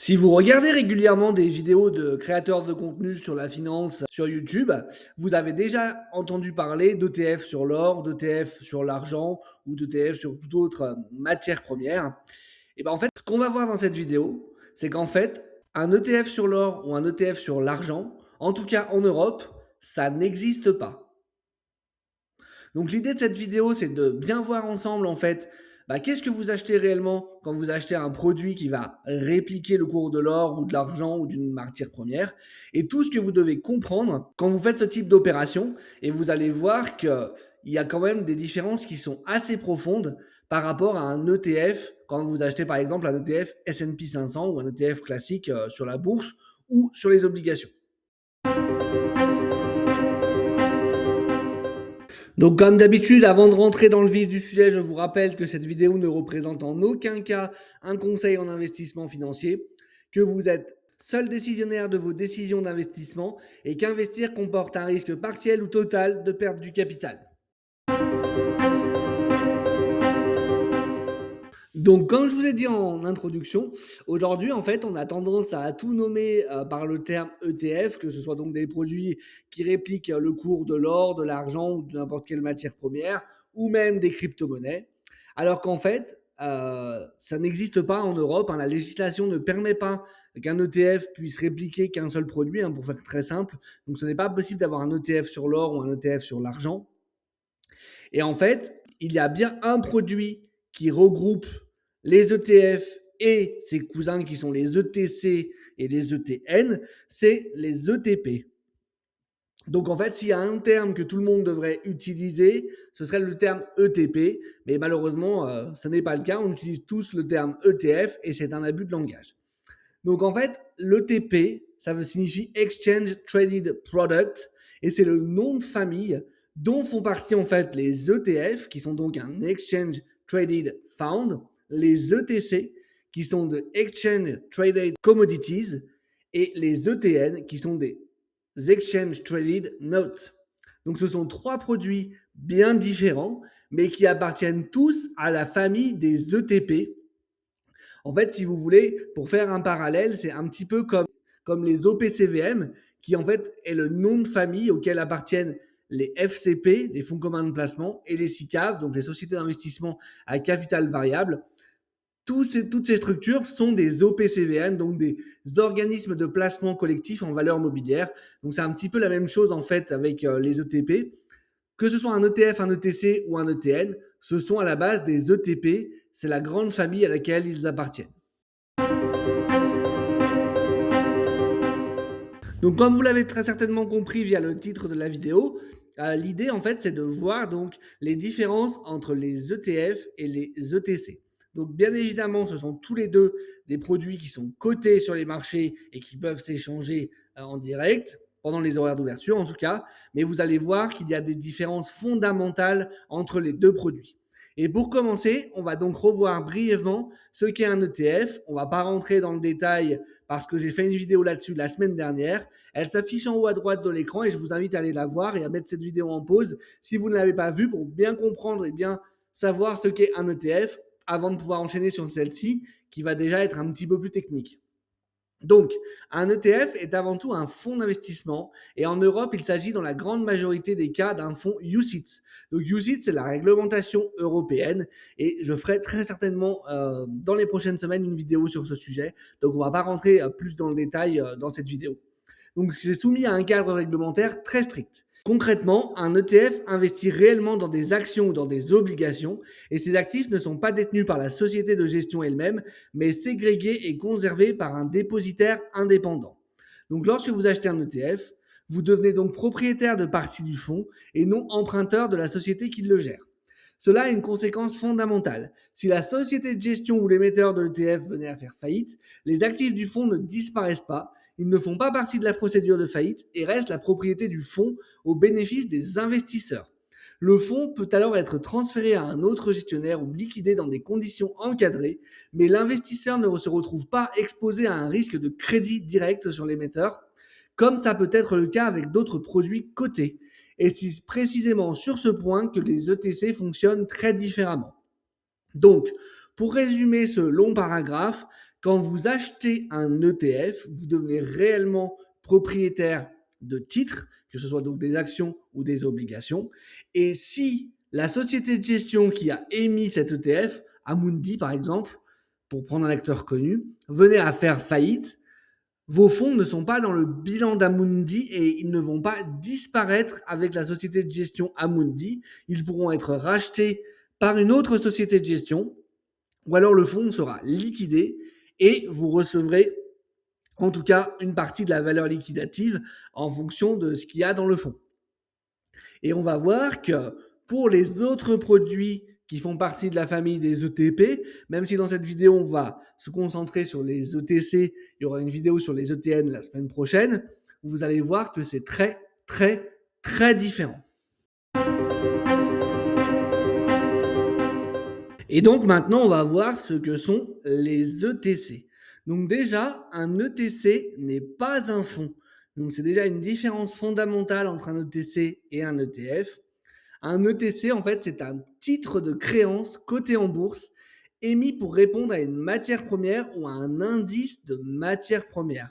Si vous regardez régulièrement des vidéos de créateurs de contenu sur la finance sur YouTube, vous avez déjà entendu parler d'ETF sur l'or, d'ETF sur l'argent ou d'ETF sur toute autre matière première. Et ben en fait, ce qu'on va voir dans cette vidéo, c'est qu'en fait, un ETF sur l'or ou un ETF sur l'argent, en tout cas en Europe, ça n'existe pas. Donc l'idée de cette vidéo, c'est de bien voir ensemble en fait, qu'est-ce que vous achetez réellement quand vous achetez un produit qui va répliquer le cours de l'or ou de l'argent ou d'une matière première, et tout ce que vous devez comprendre quand vous faites ce type d'opération, et vous allez voir qu'il y a quand même des différences qui sont assez profondes par rapport à un ETF, quand vous achetez par exemple un ETF S&P 500 ou un ETF classique sur la bourse ou sur les obligations. Donc comme d'habitude, avant de rentrer dans le vif du sujet, je vous rappelle que cette vidéo ne représente en aucun cas un conseil en investissement financier, que vous êtes seul décisionnaire de vos décisions d'investissement et qu'investir comporte un risque partiel ou total de perte du capital. Donc, comme je vous ai dit en introduction, aujourd'hui, en fait, on a tendance à tout nommer par le terme ETF, que ce soit donc des produits qui répliquent le cours de l'or, de l'argent ou de n'importe quelle matière première, ou même des crypto-monnaies. Alors qu'en fait, ça n'existe pas en Europe, hein. La législation ne permet pas qu'un ETF puisse répliquer qu'un seul produit, hein, pour faire très simple. Donc, ce n'est pas possible d'avoir un ETF sur l'or ou un ETF sur l'argent. Et en fait, il y a bien un produit qui regroupe les ETF et ses cousins qui sont les ETC et les ETN, c'est les ETP. Donc en fait, s'il y a un terme que tout le monde devrait utiliser, ce serait le terme ETP, mais malheureusement, ce n'est pas le cas. On utilise tous le terme ETF et c'est un abus de langage. Donc en fait, l'ETP, ça veut signifier Exchange Traded Product et c'est le nom de famille dont font partie en fait les ETF qui sont donc un Exchange Traded Fund, les ETC qui sont de Exchange Traded Commodities et les ETN qui sont des Exchange Traded Notes. Donc ce sont trois produits bien différents mais qui appartiennent tous à la famille des ETP. En fait, si vous voulez, pour faire un parallèle, c'est un petit peu comme les OPCVM, qui en fait est le nom de famille auquel appartiennent les FCP, les fonds communs de placement, et les SICAV, donc les sociétés d'investissement à capital variable. Toutes ces structures sont des OPCVM, donc des organismes de placement collectif en valeur mobilière. Donc c'est un petit peu la même chose en fait avec les ETP. Que ce soit un ETF, un ETC ou un ETN, ce sont à la base des ETP. C'est la grande famille à laquelle ils appartiennent. Donc, comme vous l'avez très certainement compris via le titre de la vidéo, l'idée en fait c'est de voir donc les différences entre les ETF et les ETC. Donc, bien évidemment, ce sont tous les deux des produits qui sont cotés sur les marchés et qui peuvent s'échanger en direct pendant les horaires d'ouverture en tout cas, mais vous allez voir qu'il y a des différences fondamentales entre les deux produits. Et pour commencer, on va donc revoir brièvement ce qu'est un ETF. On ne va pas rentrer dans le détail parce que j'ai fait une vidéo là-dessus la semaine dernière. Elle s'affiche en haut à droite de l'écran et je vous invite à aller la voir et à mettre cette vidéo en pause si vous ne l'avez pas vue pour bien comprendre et bien savoir ce qu'est un ETF avant de pouvoir enchaîner sur celle-ci qui va déjà être un petit peu plus technique. Donc, un ETF est avant tout un fonds d'investissement et en Europe, il s'agit dans la grande majorité des cas d'un fonds UCITS. Donc, UCITS, c'est la réglementation européenne et je ferai très certainement dans les prochaines semaines une vidéo sur ce sujet. Donc, on ne va pas rentrer plus dans le détail dans cette vidéo. Donc, c'est soumis à un cadre réglementaire très strict. Concrètement, un ETF investit réellement dans des actions ou dans des obligations et ces actifs ne sont pas détenus par la société de gestion elle-même, mais ségrégés et conservés par un dépositaire indépendant. Donc lorsque vous achetez un ETF, vous devenez donc propriétaire de partie du fonds et non emprunteur de la société qui le gère. Cela a une conséquence fondamentale. Si la société de gestion ou l'émetteur de l'ETF venait à faire faillite, les actifs du fonds ne disparaissent pas, ils ne font pas partie de la procédure de faillite et restent la propriété du fonds au bénéfice des investisseurs. Le fonds peut alors être transféré à un autre gestionnaire ou liquidé dans des conditions encadrées, mais l'investisseur ne se retrouve pas exposé à un risque de crédit direct sur l'émetteur, comme ça peut être le cas avec d'autres produits cotés. Et c'est précisément sur ce point que les ETC fonctionnent très différemment. Donc, pour résumer ce long paragraphe, Quand vous achetez un ETF, vous devenez réellement propriétaire de titres, que ce soit donc des actions ou des obligations. Et si la société de gestion qui a émis cet ETF, Amundi par exemple, pour prendre un acteur connu, venait à faire faillite, vos fonds ne sont pas dans le bilan d'Amundi et ils ne vont pas disparaître avec la société de gestion Amundi. Ils pourront être rachetés par une autre société de gestion ou alors le fonds sera liquidé et vous recevrez en tout cas une partie de la valeur liquidative en fonction de ce qu'il y a dans le fonds. Et on va voir que pour les autres produits qui font partie de la famille des ETP, même si dans cette vidéo on va se concentrer sur les ETC, il y aura une vidéo sur les ETN la semaine prochaine, vous allez voir que c'est très très très différent. Et donc maintenant on va voir ce que sont les ETC. Donc déjà, un ETC n'est pas un fonds. Donc c'est déjà une différence fondamentale entre un ETC et un ETF. Un ETC, en fait, c'est un titre de créance coté en bourse émis pour répondre à une matière première ou à un indice de matière première.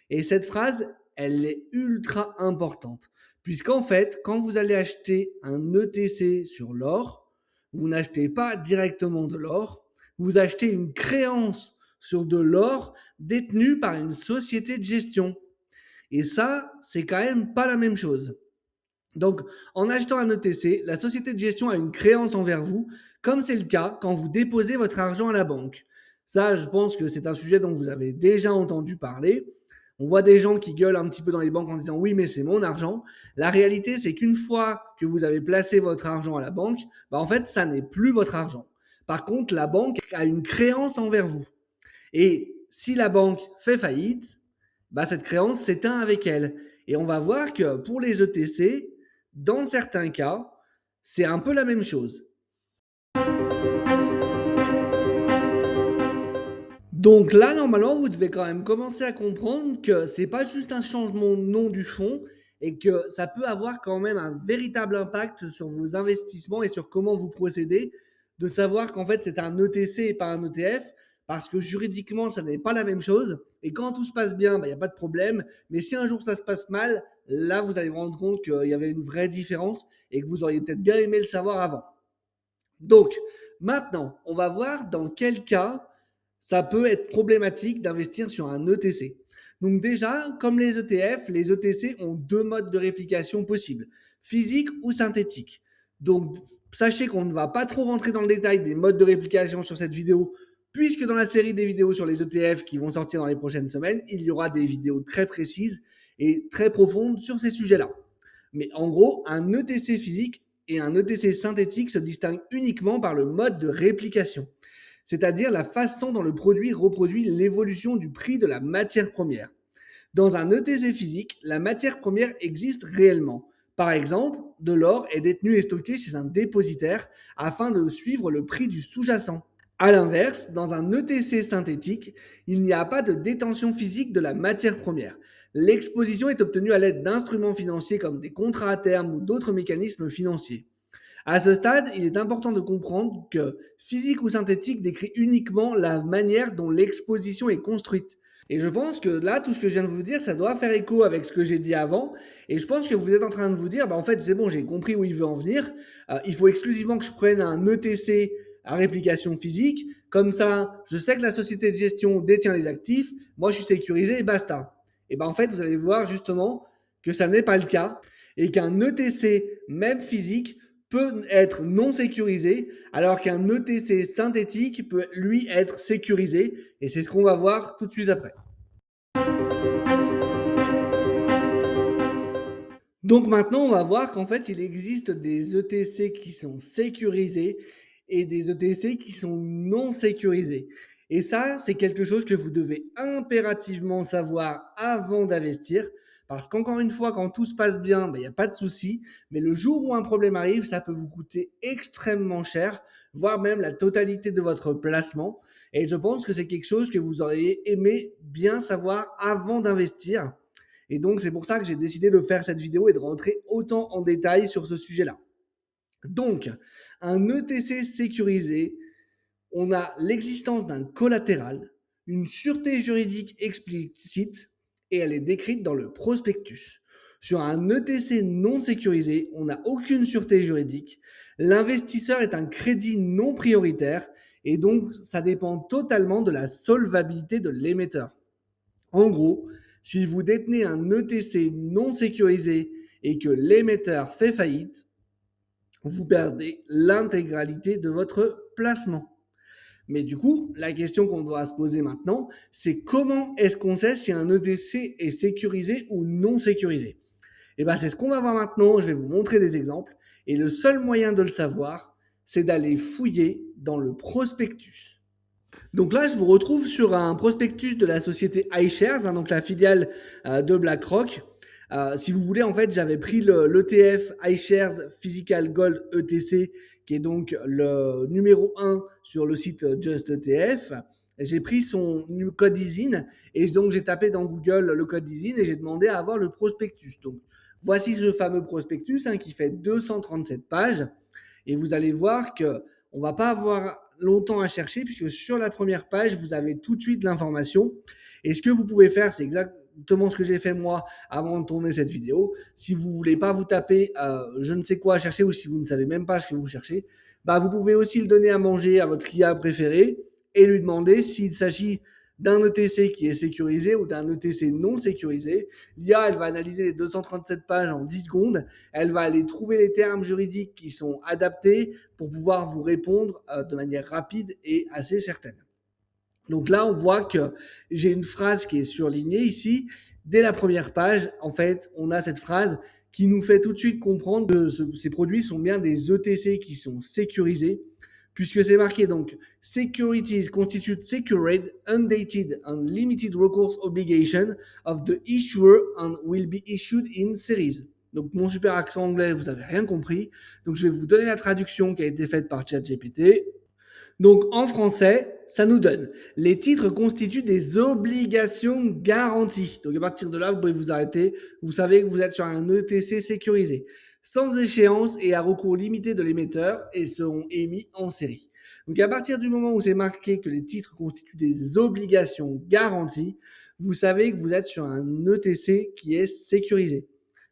Et cette phrase, elle est ultra importante. Puisqu'en fait, quand vous allez acheter un ETC sur l'or, vous n'achetez pas directement de l'or, vous achetez une créance sur de l'or détenue par une société de gestion. Et ça, c'est quand même pas la même chose. Donc, en achetant un ETC, la société de gestion a une créance envers vous, comme c'est le cas quand vous déposez votre argent à la banque. Ça, je pense que c'est un sujet dont vous avez déjà entendu parler. On voit des gens qui gueulent un petit peu dans les banques en disant oui, mais c'est mon argent. La réalité, c'est qu'une fois que vous avez placé votre argent à la banque, en fait, ça n'est plus votre argent. Par contre, la banque a une créance envers vous. Et si la banque fait faillite, cette créance s'éteint avec elle. Et on va voir que pour les ETC, dans certains cas, c'est un peu la même chose. Donc là, normalement, vous devez quand même commencer à comprendre que c'est pas juste un changement de nom du fonds et que ça peut avoir quand même un véritable impact sur vos investissements et sur comment vous procédez, de savoir qu'en fait c'est un ETC et pas un ETF, parce que juridiquement, ça n'est pas la même chose. Et quand tout se passe bien, il n'y a pas de problème. Mais si un jour ça se passe mal, là, vous allez vous rendre compte qu'il y avait une vraie différence et que vous auriez peut-être bien aimé le savoir avant. Donc, maintenant, on va voir dans quel cas ça peut être problématique d'investir sur un ETC. Donc déjà, comme les ETF, les ETC ont deux modes de réplication possibles, physique ou synthétique. Donc, sachez qu'on ne va pas trop rentrer dans le détail des modes de réplication sur cette vidéo, puisque dans la série des vidéos sur les ETF qui vont sortir dans les prochaines semaines, il y aura des vidéos très précises et très profondes sur ces sujets-là. Mais en gros, un ETC physique et un ETC synthétique se distinguent uniquement par le mode de réplication, c'est-à-dire la façon dont le produit reproduit l'évolution du prix de la matière première. Dans un ETC physique, la matière première existe réellement. Par exemple, de l'or est détenu et stocké chez un dépositaire afin de suivre le prix du sous-jacent. A l'inverse, dans un ETC synthétique, il n'y a pas de détention physique de la matière première. L'exposition est obtenue à l'aide d'instruments financiers comme des contrats à terme ou d'autres mécanismes financiers. À ce stade, il est important de comprendre que physique ou synthétique décrit uniquement la manière dont l'exposition est construite. Et je pense que là, tout ce que je viens de vous dire, ça doit faire écho avec ce que j'ai dit avant. Et je pense que vous êtes en train de vous dire, en fait, c'est bon, j'ai compris où il veut en venir. Il faut exclusivement que je prenne un ETC à réplication physique. Comme ça, je sais que la société de gestion détient les actifs. Moi, je suis sécurisé et basta. Et en fait, vous allez voir justement que ça n'est pas le cas et qu'un ETC, même physique, peut être non sécurisé, alors qu'un ETC synthétique peut, lui, être sécurisé. Et c'est ce qu'on va voir tout de suite après. Donc maintenant, on va voir qu'en fait, il existe des ETC qui sont sécurisés et des ETC qui sont non sécurisés. Et ça, c'est quelque chose que vous devez impérativement savoir avant d'investir. Parce qu'encore une fois, quand tout se passe bien, il n'y a pas de souci. Mais le jour où un problème arrive, ça peut vous coûter extrêmement cher, voire même la totalité de votre placement. Et je pense que c'est quelque chose que vous auriez aimé bien savoir avant d'investir. Et donc, c'est pour ça que j'ai décidé de faire cette vidéo et de rentrer autant en détail sur ce sujet-là. Donc, un ETC sécurisé, on a l'existence d'un collatéral. une sûreté juridique explicite et elle est décrite dans le prospectus. Sur un ETC non sécurisé, on n'a aucune sûreté juridique. L'investisseur est un crédit non prioritaire et donc ça dépend totalement de la solvabilité de l'émetteur. En gros, si vous détenez un ETC non sécurisé et que l'émetteur fait faillite, vous perdez l'intégralité de votre placement. Mais du coup, la question qu'on doit se poser maintenant, c'est comment est-ce qu'on sait si un ETC est sécurisé ou non sécurisé? Et bien, c'est ce qu'on va voir maintenant. Je vais vous montrer des exemples. Et le seul moyen de le savoir, c'est d'aller fouiller dans le prospectus. Donc là, je vous retrouve sur un prospectus de la société iShares, hein, donc la filiale de BlackRock. Si vous voulez, en fait, j'avais pris l'ETF iShares Physical Gold ETC, qui est donc le numéro 1 sur le site Just ETF. J'ai pris son code ISIN et donc j'ai tapé dans Google le code ISIN et j'ai demandé à avoir le prospectus. Donc voici ce fameux prospectus hein, qui fait 237 pages et vous allez voir que on va pas avoir longtemps à chercher puisque sur la première page, vous avez tout de suite l'information. Et ce que vous pouvez faire, c'est exactement ce que j'ai fait moi avant de tourner cette vidéo. Si vous voulez pas vous taper je ne sais quoi à chercher ou si vous ne savez même pas ce que vous cherchez, bah vous pouvez aussi le donner à manger à votre IA préféré et lui demander s'il s'agit d'un ETC qui est sécurisé ou d'un ETC non sécurisé. L'IA, elle va analyser les 237 pages en 10 secondes. Elle va aller trouver les termes juridiques qui sont adaptés pour pouvoir vous répondre de manière rapide et assez certaine. Donc là, on voit que j'ai une phrase qui est surlignée ici. Dès la première page, en fait, on a cette phrase qui nous fait tout de suite comprendre que ces produits sont bien des ETC qui sont sécurisés, puisque c'est marqué donc Securities constitute secured, undated and limited recourse obligation of the issuer and will be issued in series. Donc mon super accent anglais, vous avez rien compris. Donc je vais vous donner la traduction qui a été faite par ChatGPT. Donc en français, ça nous donne les titres constituent des obligations garanties. Donc à partir de là, vous pouvez vous arrêter. Vous savez que vous êtes sur un ETC sécurisé, sans échéance et à recours limité de l'émetteur et seront émis en série. Donc à partir du moment où c'est marqué que les titres constituent des obligations garanties, vous savez que vous êtes sur un ETC qui est sécurisé.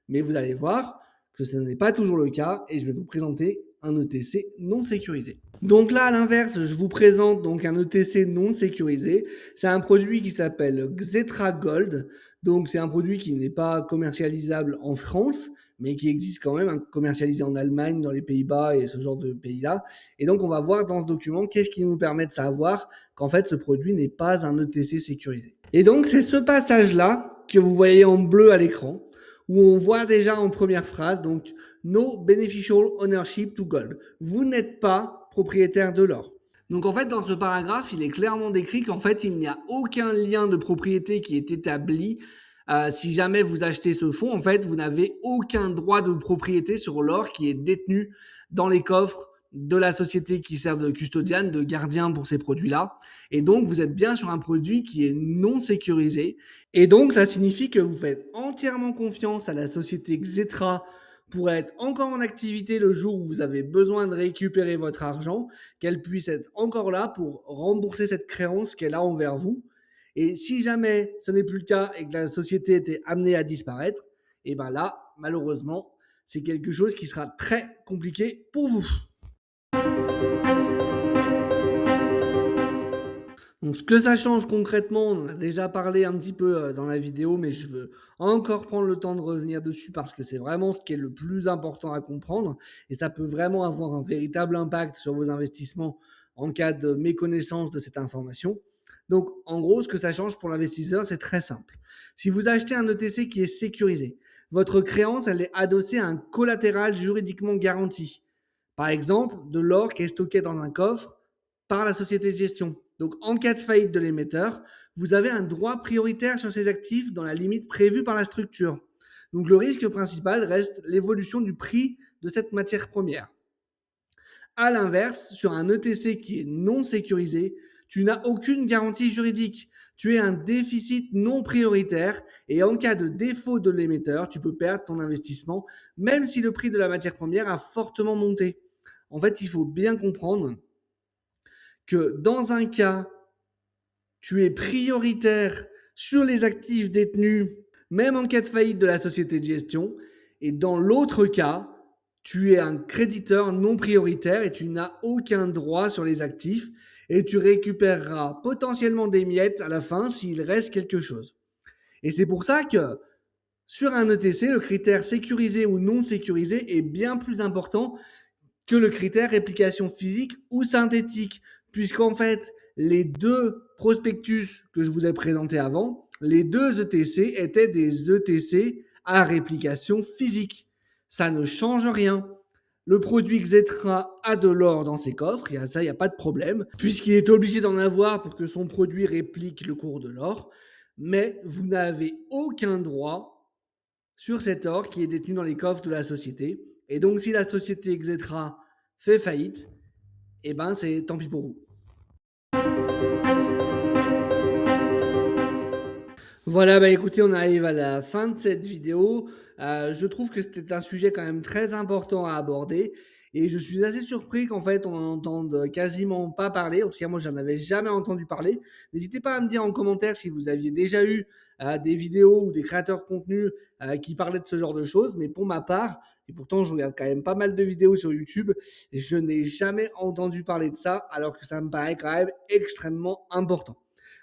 Mais vous allez voir que ce n'est pas toujours le cas et je vais vous présenter un ETC non sécurisé. Donc là, à l'inverse, je vous présente donc un ETC non sécurisé. C'est un produit qui s'appelle Xetra Gold. Donc c'est un produit qui n'est pas commercialisable en France, mais qui existe quand même, hein, commercialisé en Allemagne, dans les Pays-Bas et ce genre de pays-là. Et donc on va voir dans ce document qu'est-ce qui nous permet de savoir qu'en fait ce produit n'est pas un ETC sécurisé. Et donc c'est ce passage-là que vous voyez en bleu à l'écran, où on voit déjà en première phrase, donc No beneficial ownership to gold. Vous n'êtes pas propriétaire de l'or. Donc en fait, dans ce paragraphe, il est clairement décrit qu'en fait, il n'y a aucun lien de propriété qui est établi. Si jamais vous achetez ce fonds, en fait, vous n'avez aucun droit de propriété sur l'or qui est détenu dans les coffres de la société qui sert de custodiane, de gardien pour ces produits-là. Et donc, vous êtes bien sur un produit qui est non sécurisé. Et donc, ça signifie que vous faites entièrement confiance à la société Xetra pour être encore en activité le jour où vous avez besoin de récupérer votre argent, qu'elle puisse être encore là pour rembourser cette créance qu'elle a envers vous. Et si jamais ce n'est plus le cas et que la société était amenée à disparaître, et bien là, malheureusement, c'est quelque chose qui sera très compliqué pour vous. Donc, ce que ça change concrètement, on en a déjà parlé un petit peu dans la vidéo, mais je veux encore prendre le temps de revenir dessus parce que c'est vraiment ce qui est le plus important à comprendre et ça peut vraiment avoir un véritable impact sur vos investissements en cas de méconnaissance de cette information. Donc, en gros, ce que ça change pour l'investisseur, c'est très simple. Si vous achetez un ETC qui est sécurisé, votre créance, elle est adossée à un collatéral juridiquement garanti. Par exemple, de l'or qui est stocké dans un coffre par la société de gestion. Donc, en cas de faillite de l'émetteur, vous avez un droit prioritaire sur ces actifs dans la limite prévue par la structure. Donc, le risque principal reste l'évolution du prix de cette matière première. À l'inverse, sur un ETC qui est non sécurisé, tu n'as aucune garantie juridique. Tu es un déficit non prioritaire et en cas de défaut de l'émetteur, tu peux perdre ton investissement même si le prix de la matière première a fortement monté. En fait, il faut bien comprendre que dans un cas, tu es prioritaire sur les actifs détenus, même en cas de faillite de la société de gestion. Et dans l'autre cas, tu es un créditeur non prioritaire et tu n'as aucun droit sur les actifs et tu récupéreras potentiellement des miettes à la fin s'il reste quelque chose. Et c'est pour ça que sur un ETC, le critère sécurisé ou non sécurisé est bien plus important que le critère réplication physique ou synthétique, puisqu'en fait, les deux prospectus que je vous ai présentés avant, les deux ETC étaient des ETC à réplication physique. Ça ne change rien. Le produit Xetra a de l'or dans ses coffres, ça, il n'y a pas de problème, puisqu'il est obligé d'en avoir pour que son produit réplique le cours de l'or, mais vous n'avez aucun droit sur cet or qui est détenu dans les coffres de la société. Et donc, si la société Xetra fait faillite, eh ben, c'est tant pis pour vous. Voilà, bah écoutez, on arrive à la fin de cette vidéo. Je trouve que c'était un sujet quand même très important à aborder. Et je suis assez surpris qu'en fait, on n'en entende quasiment pas parler. En tout cas, moi, j'en avais jamais entendu parler. N'hésitez pas à me dire en commentaire si vous aviez déjà eu des vidéos ou des créateurs de contenu qui parlaient de ce genre de choses. Mais pour ma part, et pourtant, je regarde quand même pas mal de vidéos sur YouTube, je n'ai jamais entendu parler de ça, alors que ça me paraît quand même extrêmement important.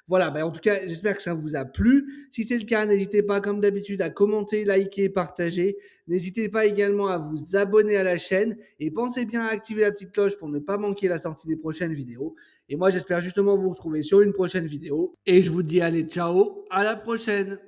Voilà, en tout cas, j'espère que ça vous a plu. Si c'est le cas, n'hésitez pas, comme d'habitude, à commenter, liker, partager. N'hésitez pas également à vous abonner à la chaîne et pensez bien à activer la petite cloche pour ne pas manquer la sortie des prochaines vidéos. Et moi, j'espère justement vous retrouver sur une prochaine vidéo. Et je vous dis allez, ciao, à la prochaine!